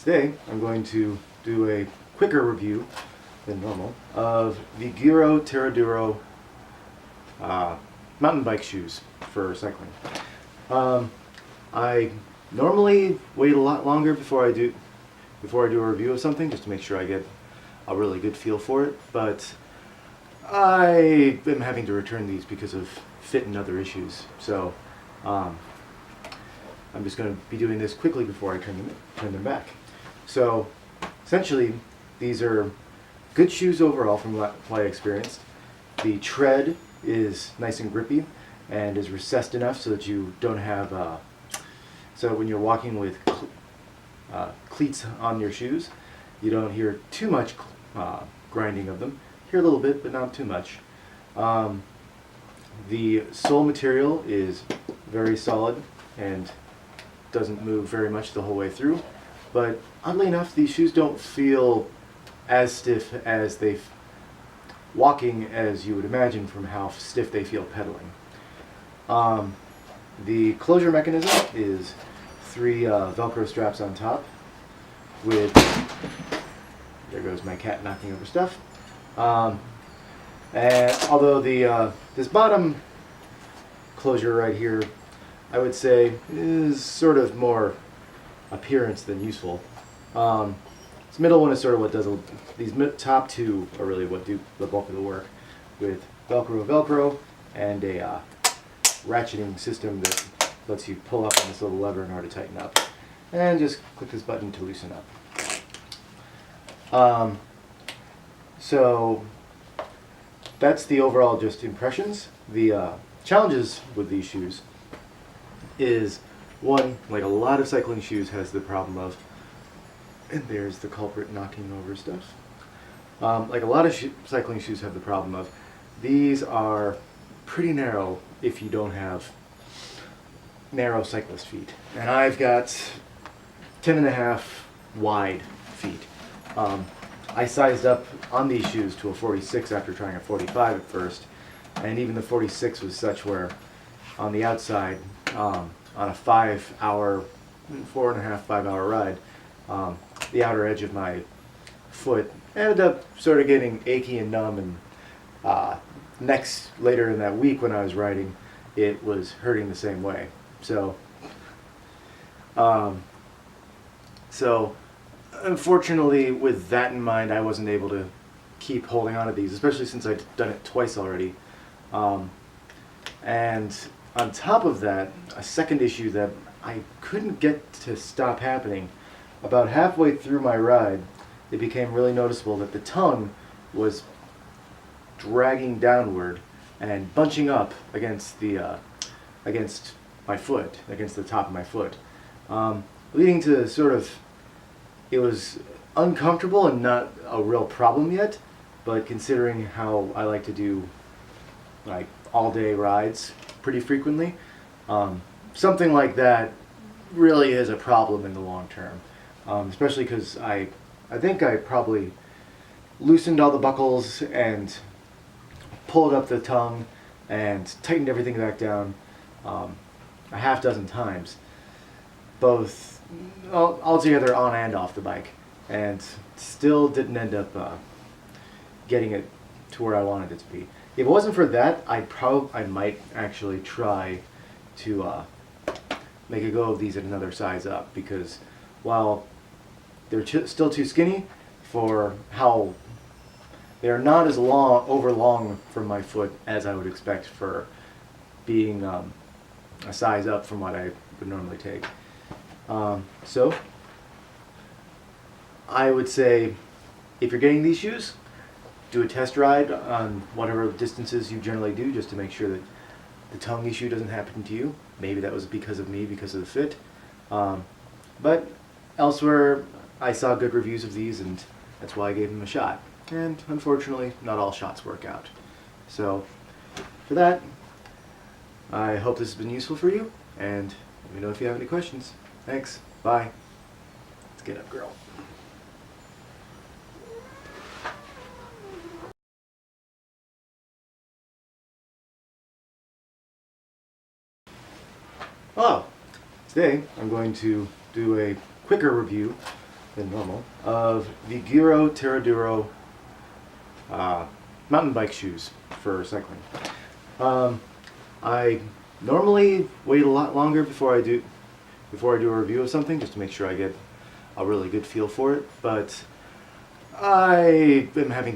Today I'm going to do a quicker review than normal of the Giro Terraduro mountain bike shoes for cycling. I normally wait a lot longer before I do a review of something, just to make sure I get a really good feel for it, but I am having to return these because of fit and other issues. So I'm just going to be doing this quickly before I turn them back. So essentially, these are good shoes overall from what I experienced. The tread is nice and grippy and is recessed enough so that you don't have so when you're walking with cleats on your shoes, you don't hear too much grinding of them. Hear a little bit, but not too much. The sole material is very solid and doesn't move very much the whole way through, but oddly enough, these shoes don't feel as stiff as walking as you would imagine from how stiff they feel pedaling. The closure mechanism is 3 Velcro straps on top with, there goes my cat knocking over stuff. And although this bottom closure right here, I would say, is sort of more appearance than useful. This middle one is sort of what does these top two are really what do the bulk of the work, with Velcro, and a ratcheting system that lets you pull up on this little lever in order to tighten up, and just click this button to loosen up. So that's the overall just impressions. The challenges with these shoes is, one, like a lot of cycling shoes, has the problem of, and there's the culprit knocking over stuff. Like a lot of cycling shoes have the problem of, these are pretty narrow if you don't have narrow cyclist feet. And I've got 10.5 wide feet. I sized up on these shoes to a 46 after trying a 45 at first, and even the 46 was such where on the outside, on a 4.5, 5-hour ride, the outer edge of my foot ended up sort of getting achy and numb, and later in that week when I was riding, it was hurting the same way. So unfortunately, with that in mind, I wasn't able to keep holding on to these, especially since I'd done it twice already. And on top of that, a second issue that I couldn't get to stop happening, about halfway through my ride, it became really noticeable that the tongue was dragging downward and bunching up against against my foot, against the top of my foot, leading to sort of, it was uncomfortable and not a real problem yet, but considering how I like to do like all-day rides pretty frequently, something like that really is a problem in the long term, especially because I think I probably loosened all the buckles and pulled up the tongue and tightened everything back down a half dozen times, both altogether on and off the bike, and still didn't end up getting it to where I wanted it to be. If it wasn't for that, I might actually try to make a go of these at another size up, because while they're still too skinny for how they're not as long from my foot as I would expect for being a size up from what I would normally take. So I would say, if you're getting these shoes, do a test ride on whatever distances you generally do, just to make sure that the tongue issue doesn't happen to you. Maybe that was because of me, because of the fit. But elsewhere, I saw good reviews of these, and that's why I gave them a shot. And unfortunately, not all shots work out. So for that, I hope this has been useful for you, and let me know if you have any questions. Thanks. Bye. Let's get up, girl. Hello. Today I'm going to do a quicker review than normal of the Giro Terraduro mountain bike shoes for cycling. I normally wait a lot longer before I do a review of something, just to make sure I get a really good feel for it, but I am having to